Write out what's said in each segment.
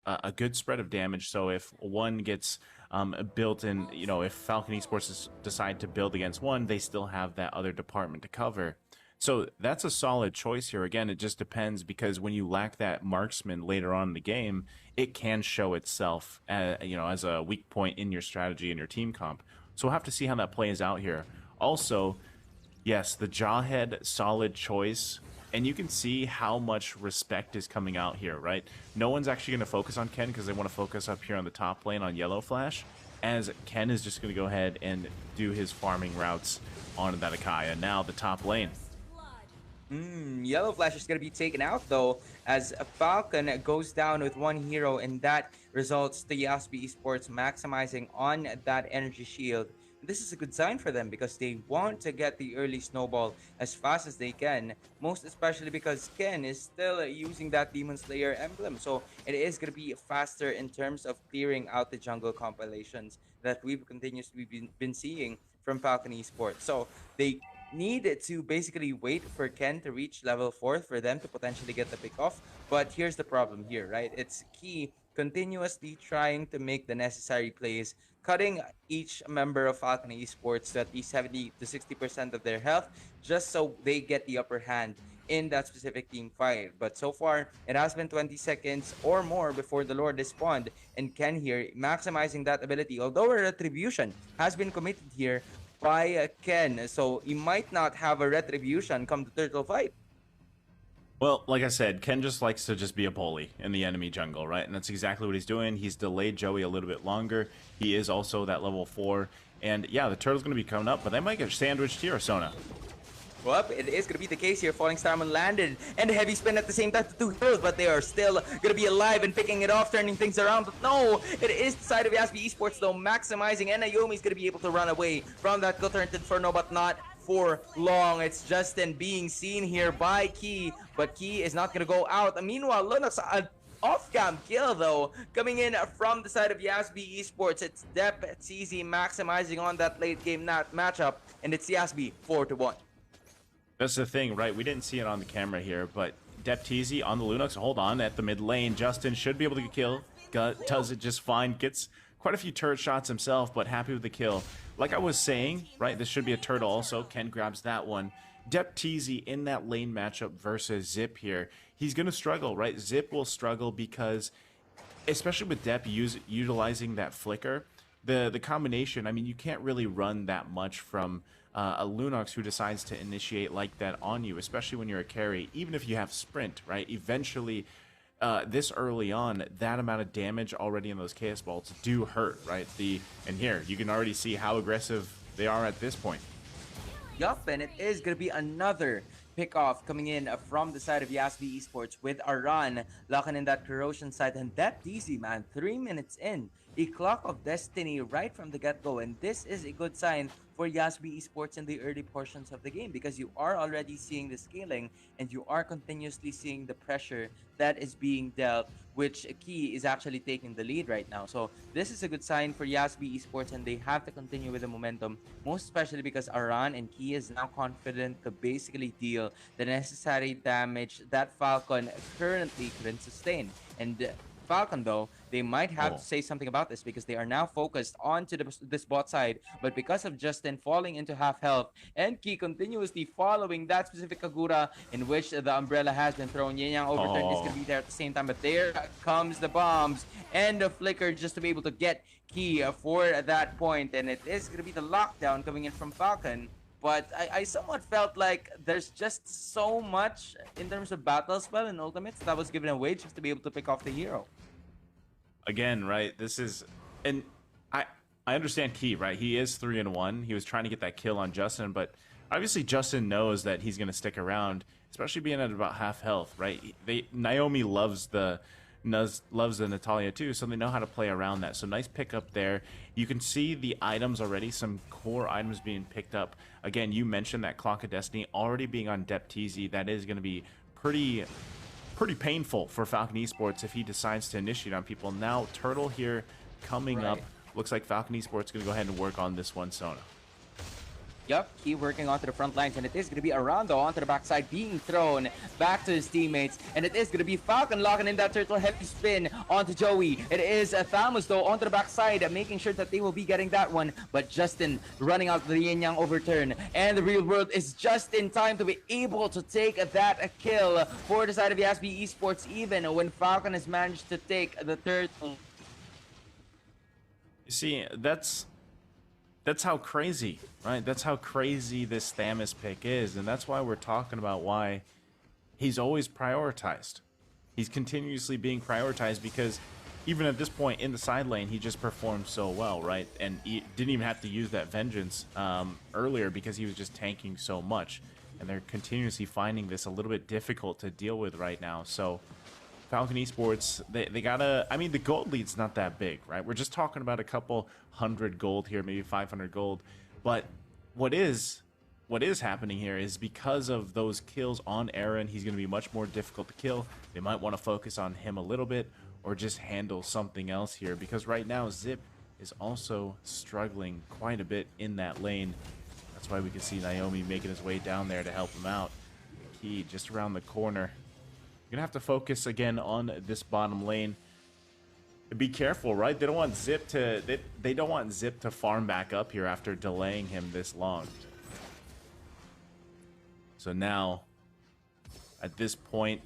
a good spread of damage. So if one gets built in, if Falcon Esports decide to build against one, they still have that other department to cover. So that's a solid choice here. Again, it just depends because when you lack that marksman later on in the game, it can show itself, as a weak point in your strategy and your team comp. So we'll have to see how that plays out here. Also, yes, the Jawhead, solid choice. And you can see how much respect is coming out here, right? No one's actually going to focus on Ken because they want to focus up here on the top lane on Yellow Flash, as Ken is just going to go ahead and do his farming routes on that Akaya. Now the top lane. Yellow Flash is going to be taken out though, as Falcon goes down with one hero, and that results to Yasbi Esports maximizing on that energy shield. This is a good sign for them because they want to get the early snowball as fast as they can, most especially because Ken is still using that Demon Slayer emblem. So it is going to be faster in terms of clearing out the jungle compilations that we've continuously been seeing from Falcon Esports. So they need to basically wait for Ken to reach level 4 for them to potentially get the pick off. But here's the problem here, right? It's key continuously trying to make the necessary plays, cutting each member of Falcon Esports to at least 70 to 60% of their health, just so they get the upper hand in that specific team fight. But so far, it has been 20 seconds or more before the Lord is spawned, and Ken here maximizing that ability. Although a retribution has been committed here by Ken, so he might not have a retribution come the turtle fight. Well, like I said, Ken just likes to just be a bully in the enemy jungle, right? And that's exactly what he's doing. He's delayed Joey a little bit longer. He is also that level 4. And yeah, the turtle's going to be coming up, but they might get sandwiched here, Sona. Well, it is going to be the case here. Falling Starman landed and a heavy spin at the same time to two heroes, but they are still going to be alive and picking it off, turning things around. But no, it is the side of Yasbi Esports though, maximizing, and Naomi's going to be able to run away from that Gutternt Inferno, but not for long. It's Justin being seen here by Key, but Key is not going to go out. Meanwhile, Lunox, off-cam kill though, coming in from the side of Yasbi Esports. It's Dep TZ maximizing on that late game matchup, and it's Yasbi 4-1. That's the thing, right? We didn't see it on the camera here, but Depteezy on the Lunox, hold on, at the mid lane. Justin should be able to kill. Does it just fine. Gets quite a few turret shots himself, but happy with the kill. Like I was saying, right, this should be a turtle also. Ken grabs that one. Depteezy in that lane matchup versus Zip here. He's going to struggle, right? Zip will struggle because, especially with Dep utilizing that flicker, the combination, I mean, you can't really run that much from a Lunox who decides to initiate like that on you, especially when you're a carry, even if you have sprint, right? Eventually, this early on, that amount of damage already in those Chaos Bolts do hurt, right? And here, you can already see how aggressive they are at this point. Yup, and it is going to be another pick-off coming in from the side of Yasbi Esports with Aran locking in that corrosion side, and that DZ, man, 3 minutes in, a clock of destiny right from the get-go, and this is a good sign for Yasbi Esports in the early portions of the game because you are already seeing the scaling and you are continuously seeing the pressure that is being dealt, which Key is actually taking the lead right now. So this is a good sign for Yasbi Esports, and they have to continue with the momentum, most especially because Aran and Key is now confident to basically deal the necessary damage that Falcon currently couldn't sustain. And Falcon, though, they might have to say something about this because they are now focused onto this bot side. But because of Justin falling into half health and Key continuously following that specific Kagura in which the umbrella has been thrown, Yin Yang overturn is going to be there at the same time. But there comes the bombs and the flicker just to be able to get Key for that point. And it is going to be the lockdown coming in from Falcon. But I somewhat felt like there's just so much in terms of battle spell and ultimates that was given away just to be able to pick off the hero. Again, right? This is, and I understand Key, right? He is 3-1. He was trying to get that kill on Justin, but obviously Justin knows that he's going to stick around, especially being at about half health, right? Naomi loves the Natalia too, so they know how to play around that. So nice pickup there. You can see the items already, some core items being picked up. Again, you mentioned that Clock of Destiny already being on Depteezy. That is going to be pretty painful for Falcon Esports if he decides to initiate on people. Now Turtle here coming up. Looks like Falcon Esports going to go ahead and work on this one, Sona. Yup, keep working onto the front lines, and it is going to be Arando onto the backside, being thrown back to his teammates, and it is going to be Falcon locking in that turtle heavy spin onto Joey. It is Thamus though onto the backside, making sure that they will be getting that one, but Justin running out the yin yang overturn, and the real world is just in time to be able to take that kill for the side of Yasbin Esports, even when Falcon has managed to take the turtle. You see, that's how crazy, right? That's how crazy this Thamus pick is, and that's why we're talking about why he's always prioritized. He's continuously being prioritized because even at this point in the side lane, he just performed so well, right? And he didn't even have to use that vengeance earlier because he was just tanking so much. And they're continuously finding this a little bit difficult to deal with right now. So Flecon Esports, they gotta, I mean, the gold lead's not that big, right? We're just talking about a couple hundred gold here, maybe 500 gold. But what is happening here is because of those kills on Aaron, he's going to be much more difficult to kill. They might want to focus on him a little bit or just handle something else here, because right now Zip is also struggling quite a bit in that lane. That's why we can see Naomi making his way down there to help him out. Key just around the corner. You're gonna have to focus again on this bottom lane. Be careful, right? They don't want Zip to they don't want Zip to farm back up here after delaying him this long. So now, at this point,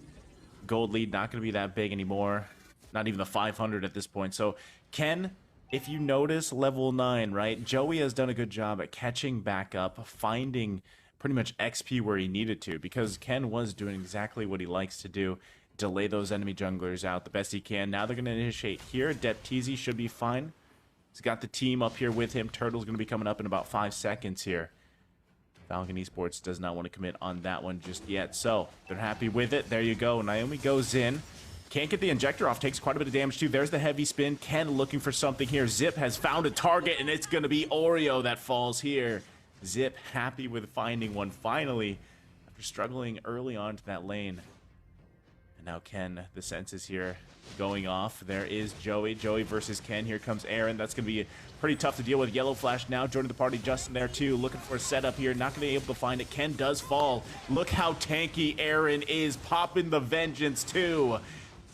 gold lead not going to be that big anymore. Not even the 500 at this point. So Ken, if you notice, level 9, right? Joey has done a good job at catching back up, finding pretty much XP where he needed to, because Ken was doing exactly what he likes to do. Delay those enemy junglers out the best he can. Now they're going to initiate here. Depteezy should be fine. He's got the team up here with him. Turtle's going to be coming up in about 5 seconds here. Flecon Esports does not want to commit on that one just yet. So they're happy with it. There you go. Naomi goes in. Can't get the injector off. Takes quite a bit of damage too. There's the heavy spin. Ken looking for something here. Zip has found a target, and it's going to be Oreo that falls here. Zip happy with finding one finally after struggling early on to that lane. And now Ken, the senses here going off. There is Joey. Joey versus Ken. Here comes Aaron. That's going to be pretty tough to deal with. Yellow Flash now joining the party. Justin there too. Looking for a setup here. Not going to be able to find it. Ken does fall. Look how tanky Aaron is. Popping the vengeance too.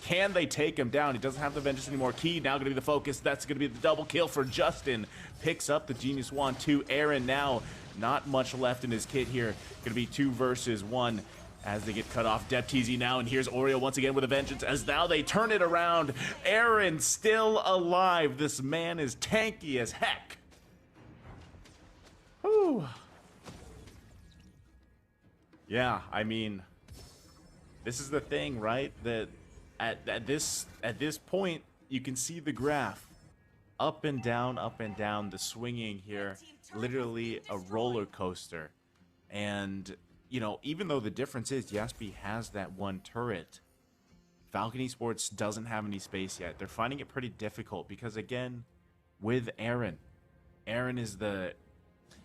Can they take him down? He doesn't have the vengeance anymore. Key now going to be the focus. That's going to be the double kill for Justin. Picks up the Genius Wand to Aaron now. Not much left in his kit here. Going to be 2 versus 1 as they get cut off. Depteezy now, and here's Oreo once again with a vengeance as now they turn it around. Aaron still alive. This man is tanky as heck. Whew. Yeah, I mean, this is the thing, right? That at this point, you can see the graph. Up and down, the swinging here. Literally a roller coaster. And, you know, even though the difference is Yasbin has that one turret, Flecon Esports doesn't have any space yet. They're finding it pretty difficult because, again, with Aaron is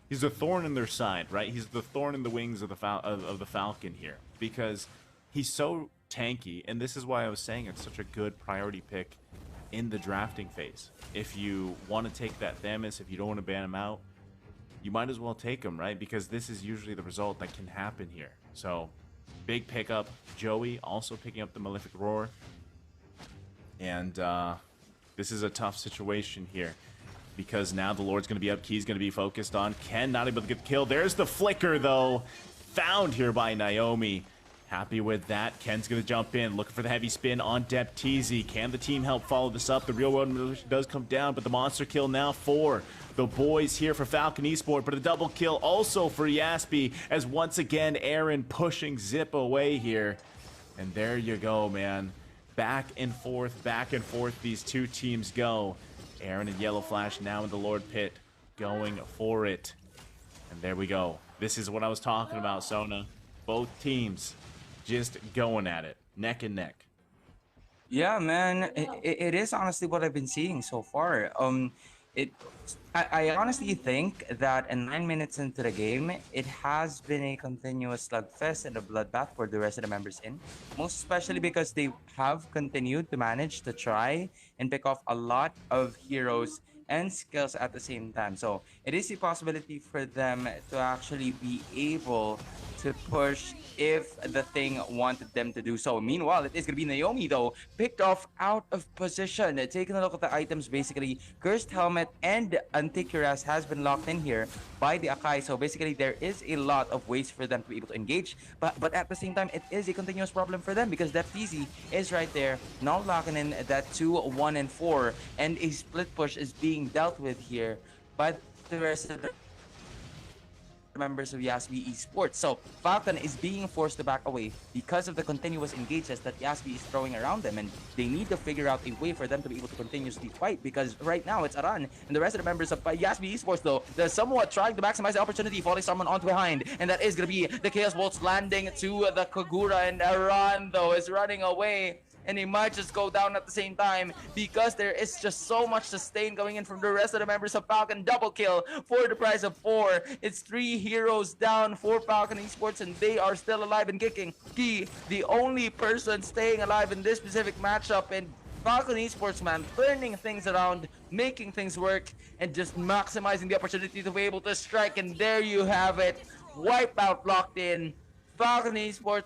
he's a thorn in their side, right? He's the thorn in the wings of the Falcon here because he's so tanky, and this is why I was saying it's such a good priority pick in the drafting phase. If you want to take that Thamus, if you don't want to ban him out, you might as well take him, right? Because this is usually the result that can happen here. So, big pickup. Joey also picking up the Malefic Roar. And this is a tough situation here because now the Lord's going to be up. Key's going to be focused on. Ken not able to get the kill. There's the flicker, though. Found here by Naomi. Happy with that. Ken's going to jump in, looking for the heavy spin on Depteezy. Can the team help follow this up? The real world militia does come down, but the monster kill now for the boys here for Flecon Esport, but a double kill also for Yasbin as once again Aaron pushing Zip away here. And there you go, man. Back and forth these two teams go. Aaron and Yellow Flash now in the Lord Pit going for it. And there we go. This is what I was talking about, Sona. Both teams just going at it, neck and neck. Yeah, man, it is honestly what I've been seeing so far. I honestly think that in 9 minutes into the game, it has been a continuous slugfest and a bloodbath for the rest of the members in. Most especially because they have continued to manage to try and pick off a lot of heroes and skills at the same time. So it is a possibility for them to actually be able to push if the thing wanted them to do so. Meanwhile, it is going to be Naomi, though, picked off out of position. Taking a look at the items, basically, Cursed Helmet and Anticuras has been locked in here by the Akai. So basically, there is a lot of ways for them to be able to engage. But at the same time, it is a continuous problem for them because Depth Easy is right there, now locking in that 2, 1, and 4. And a split push is being dealt with here by the rest of the members of Yasbi Esports. So Falcon is being forced to back away because of the continuous engages that Yasbi is throwing around them, and they need to figure out a way for them to be able to continuously fight because right now it's Aran and the rest of the members of Yasbi Esports, though, they're somewhat trying to maximize the opportunity, falling someone onto behind, and that is going to be the Chaos Bolts landing to the Kagura, and Aran, though, is running away. And he might just go down at the same time because there is just so much sustain going in from the rest of the members of Falcon. Double kill for the price of 4. It's 3 heroes down for Falcon Esports, and they are still alive and kicking. Key, the only person staying alive in this specific matchup, and Falcon Esports, man, turning things around, making things work, and just maximizing the opportunity to be able to strike. And there you have it. Wipeout locked in. Falcon Esports.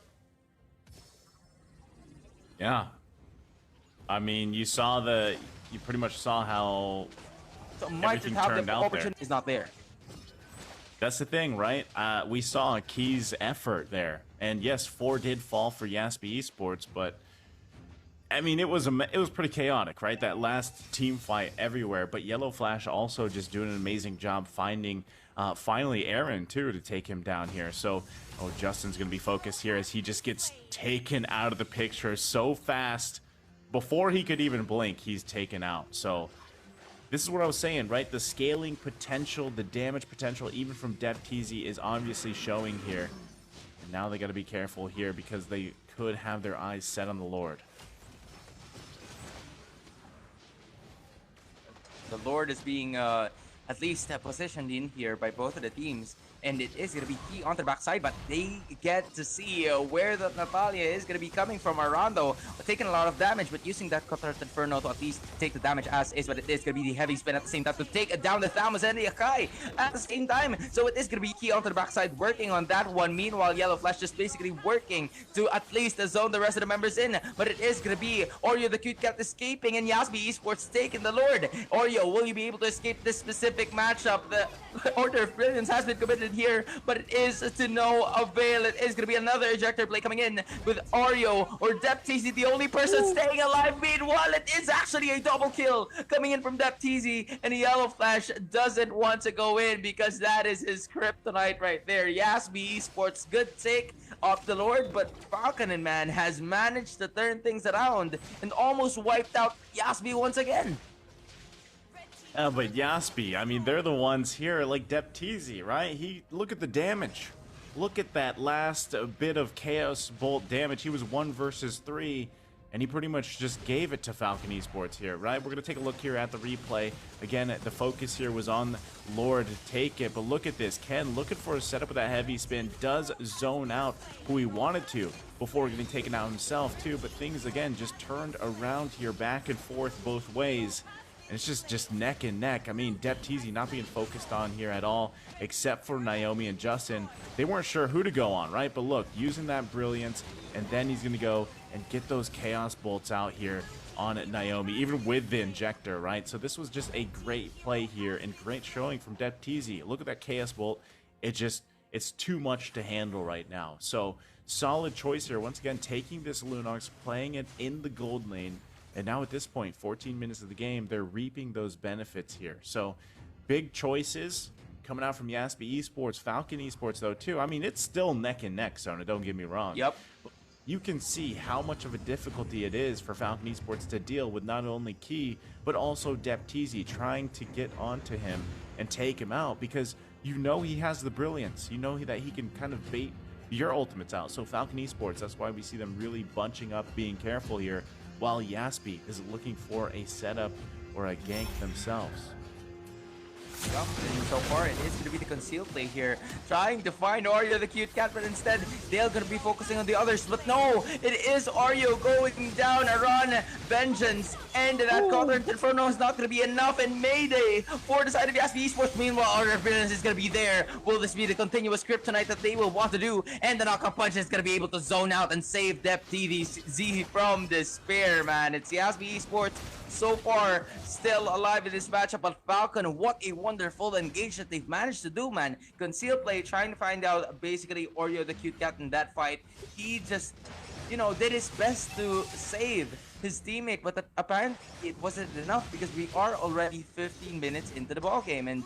Yeah. I mean, you pretty much saw how everything turned out there. Is not there. That's the thing, right? We saw Key's effort there. And yes, 4 did fall for Yasbi Esports, but I mean, it was pretty chaotic, right? That last team fight everywhere, but Yellow Flash also just doing an amazing job finding finally Aaron too to take him down here. So Justin's gonna be focused here as he just gets taken out of the picture so fast. Before he could even blink, he's taken out. So this is what I was saying, right? The scaling potential, the damage potential, even from Depth-Easy is obviously showing here. And now they got to be careful here because they could have their eyes set on the Lord. The Lord is being at least positioned in here by both of the teams. And it is going to be Key on the backside, but they get to see where the Natalia is going to be coming from. Arando taking a lot of damage, but using that Cutthroat Inferno to at least take the damage as is, but it is going to be the heavy spin at the same time to take down the Thamus and the Akai at the same time. So it is going to be Key onto the backside working on that one. Meanwhile, Yellow Flash just basically working to at least zone the rest of the members in, but it is going to be Oreo the Cute Cat escaping and Yasbi Esports taking the Lord. Oreo, will you be able to escape this specific matchup? The Order of Brilliance has been committed here, but it is to no avail. It is going to be another ejector play coming in with Oreo or Depth-Easy, the only person staying alive. Meanwhile, it is actually a double kill coming in from Depth-Easy, and Yellow Flash doesn't want to go in because that is his kryptonite right there. Yasbi Esports, good take off the Lord, but Falconen, man, has managed to turn things around and almost wiped out Yasbi once again. But Yasbi, I mean, they're the ones here, like Depth-Easy, right? Look at the damage. Look at that last bit of Chaos Bolt damage. He was 1 versus 3, and he pretty much just gave it to Falcon Esports here, right? We're going to take a look here at the replay. Again, the focus here was on Lord to take it, but look at this. Ken looking for a setup with that heavy spin, does zone out who he wanted to before getting taken out himself too, but things, again, just turned around here back and forth both ways. And it's just neck and neck. I mean, Depth-Easy not being focused on here at all, except for Naomi and Justin. They weren't sure who to go on, right? But look, using that brilliance, and then he's going to go and get those Chaos Bolts out here on Naomi, even with the injector, right? So this was just a great play here and great showing from Depth-Easy. Look at that Chaos Bolt. It's too much to handle right now. So solid choice here. Once again, taking this Lunox, playing it in the gold lane. And now at this point, 14 minutes of the game, they're reaping those benefits here. So big choices coming out from Yasbi Esports, Falcon Esports though too. I mean, it's still neck and neck, Sona, don't get me wrong. Yep. You can see how much of a difficulty it is for Falcon Esports to deal with not only Key, but also Depth-Easy trying to get onto him and take him out because you know he has the brilliance. You know that he can kind of bait your ultimates out. So Falcon Esports, that's why we see them really bunching up, being careful here, while Yasbi is looking for a setup or a gank themselves. Yup, and so far it is going to be the concealed play here, trying to find Oreo the cute cat, but instead they're going to be focusing on the others. But no, it is Oreo going down, a run, vengeance, and that Cotton Inferno is not going to be enough, and Mayday for the side of Yasbin Esports. Meanwhile, our villains is going to be there. Will this be the continuous kryptonite that they will want to do? And the knockout punch is going to be able to zone out and save Dep TDZ from despair, man. It's Yasbin Esports so far still alive in this matchup, but Falcon, what a wonderful engage that they've managed to do, man. Concealed play, trying to find out basically Oreo the cute cat in that fight. He just, you know, did his best to save his teammate, but apparently it wasn't enough because we are already 15 minutes into the ball game, and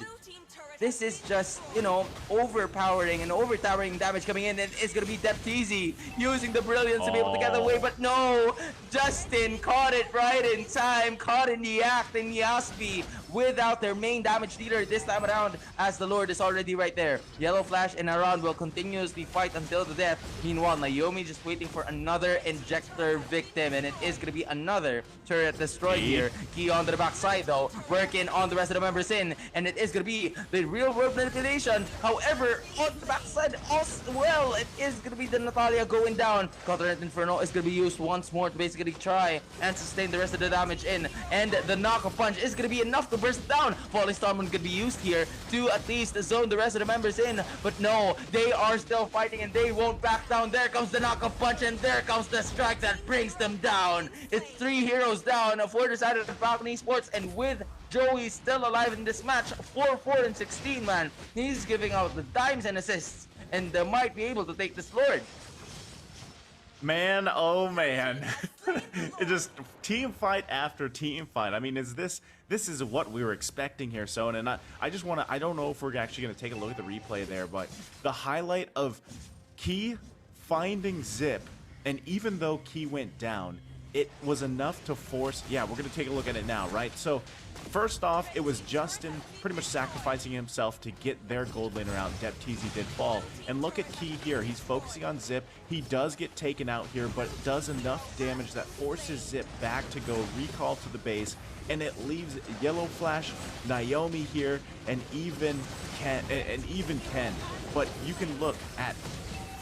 this is just, you know, overpowering and overtowering damage coming in, and it's gonna be Depteezy using the brilliance to be able to get away, but no! Justin caught it right in time, caught in the act, in Yasbi without their main damage dealer this time around, as the Lord is already right there. Yellow Flash and Around will continuously fight until the death. Meanwhile, Naomi just waiting for another injector victim, and it is gonna be another turret destroyed here. Key on the backside though, working on the rest of the members in, and it is gonna be the real world manipulation. However, on the backside as well, it is gonna be the Natalia going down. Counter Inferno is gonna be used once more to basically try and sustain the rest of the damage in, and the knockoff punch is gonna be enough to burst it down. Volley Storm gonna be used here to at least zone the rest of the members in, but no, they are still fighting and they won't back down. There comes the knockoff punch, and there comes the strike that brings them down. It's 3 heroes down for the side of the Flecon Esport, and with Joey still alive in this match, 4-4 and 16, man. He's giving out the dimes and assists, and might be able to take this Lord. Man, oh man. It just team fight after team fight. I mean, this is what we were expecting here, Son, and I don't know if we're actually going to take a look at the replay there, but the highlight of Key finding Zip, and even though Key went down, it was enough to force, yeah, we're going to take a look at it now, right? So first off, it was Justin pretty much sacrificing himself to get their gold laner out. Depteezy did fall. And look at Key here. He's focusing on Zip. He does get taken out here, but does enough damage that forces Zip back to go recall to the base. And it leaves Yellow Flash, Naomi here, and even Ken. But you can look at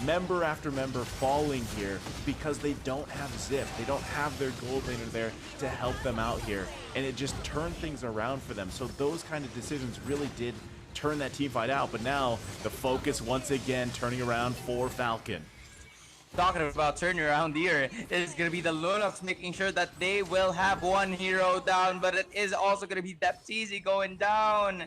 member after member falling here because they don't have Zip. They don't have their gold laner there to help them out here, and it just turned things around for them. So those kind of decisions really did turn that team fight out, but now the focus once again turning around for Falcon. Talking about turnaround here, it is going to be the Lunox making sure that they will have one hero down, but it is also going to be Depteezy going down.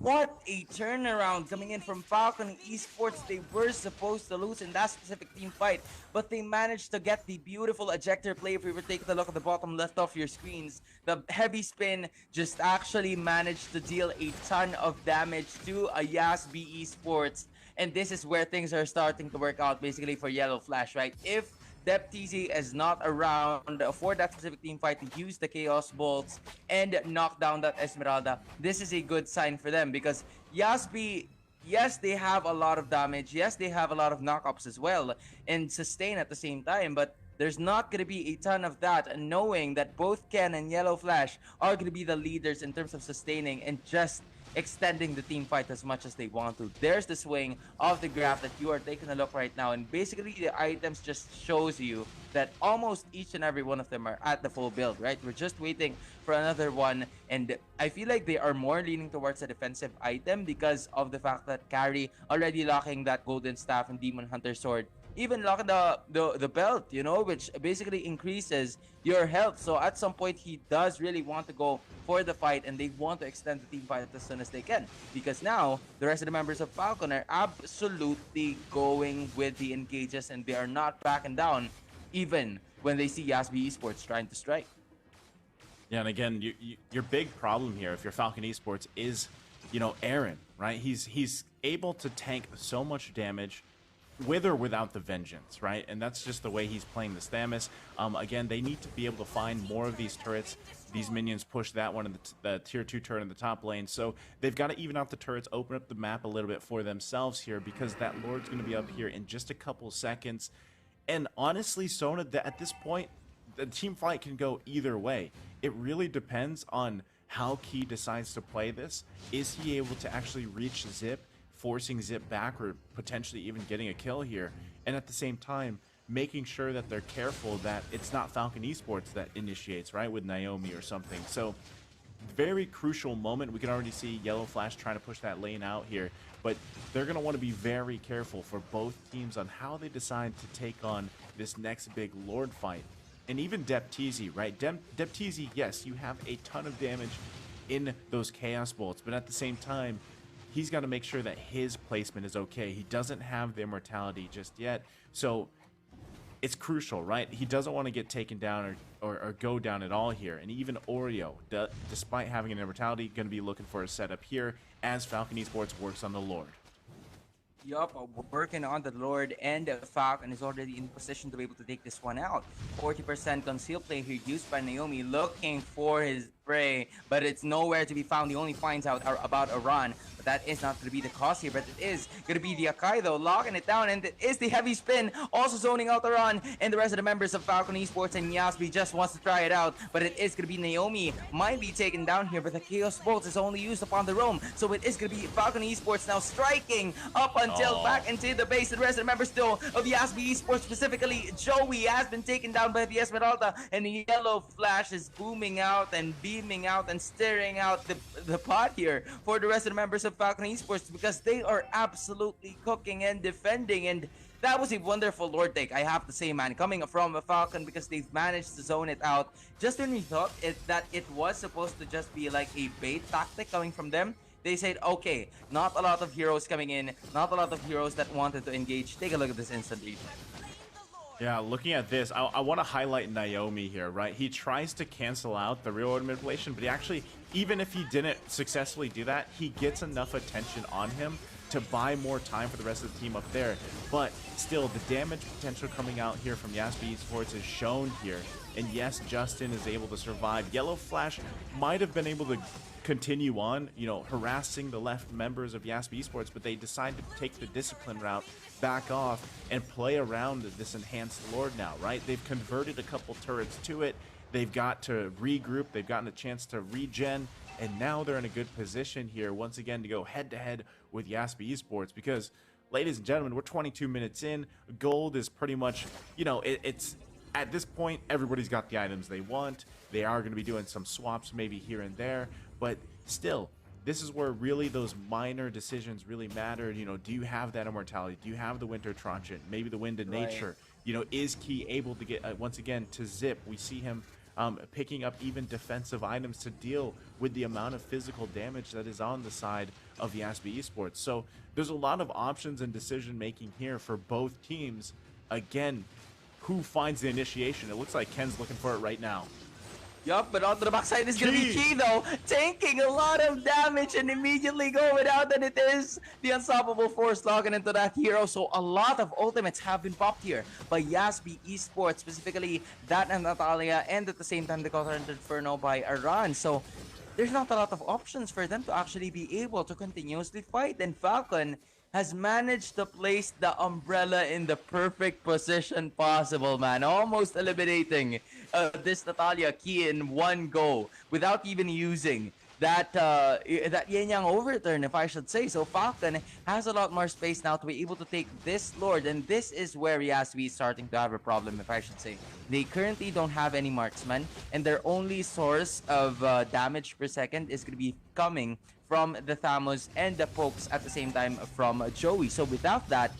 What a turnaround coming in from Flecon Esports. They were supposed to lose in that specific team fight, but they managed to get the beautiful ejector play. If we were taking a look at the bottom left of your screens, the heavy spin just actually managed to deal a ton of damage to a Yasbin Esports. And this is where things are starting to work out basically for Yellow Flash, right? If Depteezy is not around for that specific team fight to use the Chaos Bolts and knock down that Esmeralda, this is a good sign for them because Yasbi, yes, they have a lot of damage. Yes, they have a lot of knockups as well and sustain at the same time, but there's not going to be a ton of that, and knowing that both Ken and Yellow Flash are going to be the leaders in terms of sustaining and just extending the team fight as much as they want to. There's the swing of the graph that you are taking a look right now, and basically the items just shows you that almost each and every one of them are at the full build, right? We're just waiting for another one, and I feel like they are more leaning towards a defensive item because of the fact that Carry already locking that Golden Staff and Demon Hunter Sword, even locking the belt, you know, which basically increases your health. So at some point, he does really want to go for the fight, and they want to extend the team fight as soon as they can, because now the rest of the members of Falcon are absolutely going with the engages, and they are not backing down even when they see Yasbin Esports trying to strike. Yeah, and again, your big problem here, if you're Flecon Esports, is, you know, Aaron, right? He's able to tank so much damage with or without the vengeance, right? And that's just the way he's playing the Thamus. Again, they need to be able to find more of these turrets. These minions push that one in the tier 2 turret in the top lane, so they've got to even out the turrets, open up the map a little bit for themselves here, because that Lord's going to be up here in just a couple seconds. And honestly, Sona, at this point, the team fight can go either way. It really depends on how Key decides to play this. Is he able to actually reach Zip, forcing Zip back, or potentially even getting a kill here? And at the same time, making sure that they're careful that it's not Flecon Esports that initiates, right, with Naomi or something. So very crucial moment. We can already see Yellow Flash trying to push that lane out here, but they're going to want to be very careful for both teams on how they decide to take on this next big Lord fight. And even Depteezy, right? Depteezy, yes, you have a ton of damage in those Chaos Bolts, but at the same time, he's got to make sure that his placement is okay. He doesn't have the immortality just yet, so it's crucial, right? He doesn't want to get taken down or go down at all here. And even Oreo, despite having an immortality, going to be looking for a setup here as Flecon Esports works on the Lord. Yup, working on the Lord, and Falcon is already in position to be able to take this one out. 40% conceal play here used by Naomi, looking for his prey, but it's nowhere to be found. He only finds out about a run, but that is not going to be the cause here, but it is going to be the Akai though, locking it down, and it is the heavy spin, also zoning out the run, and the rest of the members of Flecon Esports and Yasbin just wants to try it out, but it is going to be Naomi, might be taken down here, but the Chaos Bolt is only used upon the roam, so it is going to be Flecon Esports now striking up until back into the base. The rest of the members still of the Yasbin Esports, specifically Joey, has been taken down by the Esmeralda, and the Yellow Flash is booming out and beaming out and staring out the pot here for the rest of the members of Flecon Esports, because they are absolutely cooking and defending. And that was a wonderful Lord take, I have to say, man, coming from a Falcon, because they've managed to zone it out just when we thought that it was supposed to just be like a bait tactic coming from them. They said, okay, not a lot of heroes coming in, not a lot of heroes that wanted to engage. Take a look at this instant replay. Yeah, looking at this, I want to highlight Naomi here, right? He tries to cancel out the real order manipulation, but he actually, even if he didn't successfully do that, he gets enough attention on him to buy more time for the rest of the team up there. But still, the damage potential coming out here from Yasbin Esports is shown here. And yes, Justin is able to survive. Yellow Flash might have been able to continue on, you know, harassing the left members of Yasbin Esports, but they decided to take the discipline route, back off, and play around this enhanced Lord now, right? They've converted a couple turrets to it. They've got to regroup. They've gotten a chance to regen, and now they're in a good position here once again to go head-to-head with Yasbin Esports, because, ladies and gentlemen, we're 22 minutes in. Gold is pretty much, you know, it's at this point, everybody's got the items they want. They are going to be doing some swaps maybe here and there, but still, this is where really those minor decisions really matter. You know, do you have that immortality? Do you have the winter truncheon? Maybe the wind of nature? You know, is Key able to get, once again, to zip? We see him picking up even defensive items to deal with the amount of physical damage that is on the side of Yasbin Esports. So there's a lot of options and decision making here for both teams. Again, who finds the initiation? It looks like Ken's looking for it right now. Yup, but onto the backside is going to be Key though, taking a lot of damage and immediately going out, and it is the unstoppable force logging into that hero. So a lot of ultimates have been popped here by Yasbin Esports, specifically that and Natalia, and at the same time the Counter Inferno by Aran. So there's not a lot of options for them to actually be able to continuously fight, and Falcon has managed to place the umbrella in the perfect position possible, man. Almost eliminating this Natalia Key in one go without even using that yin yang overturn, if I should say. So Falcon has a lot more space now to be able to take this Lord, and this is where Yasbin is starting to have a problem, if I should say. They currently don't have any marksman, and their only source of damage per second is going to be coming from the Thamos and the pokes at the same time from Joey. So without that,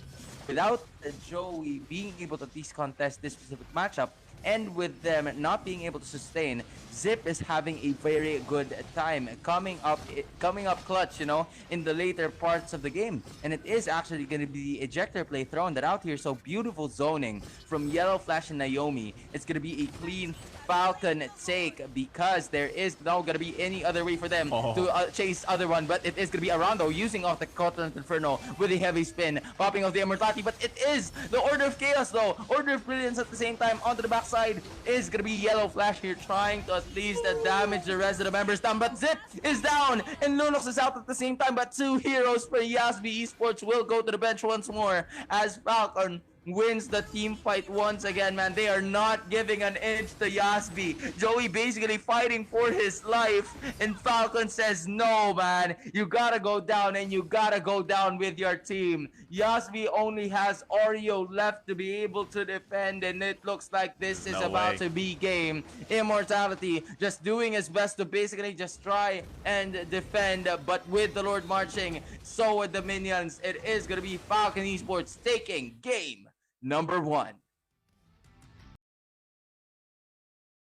without Joey being able to at least contest this specific matchup, and with them not being able to sustain, Zip is having a very good time coming up clutch, you know, in the later parts of the game. And it is actually going to be the ejector play thrown that out here. So beautiful zoning from Yellow Flash and Naomi. It's going to be a clean Falcon take, because there is not going to be any other way for them to chase other one. But it is going to be Arando using off the Cotton Inferno with a heavy spin, popping off the Immortality. But it is the Order of Chaos though. Order of Brilliance at the same time. Onto the backside is going to be Yellow Flash here, trying to at least damage the rest of the members down. But Zip is down, and Lunox is out at the same time. But two heroes for Yasbin Esports will go to the bench once more, as Falcon wins the team fight once again, man. They are not giving an inch to Yasbi. Joey basically fighting for his life, and Falcon says, no, man. You gotta go down, and you gotta go down with your team. Yasbi only has Oreo left to be able to defend, and it looks like this is No about way. to be game. Immortality just doing his best to basically just try and defend, but with the Lord marching, so with the minions, it is gonna be Falcon Esports taking game number 1.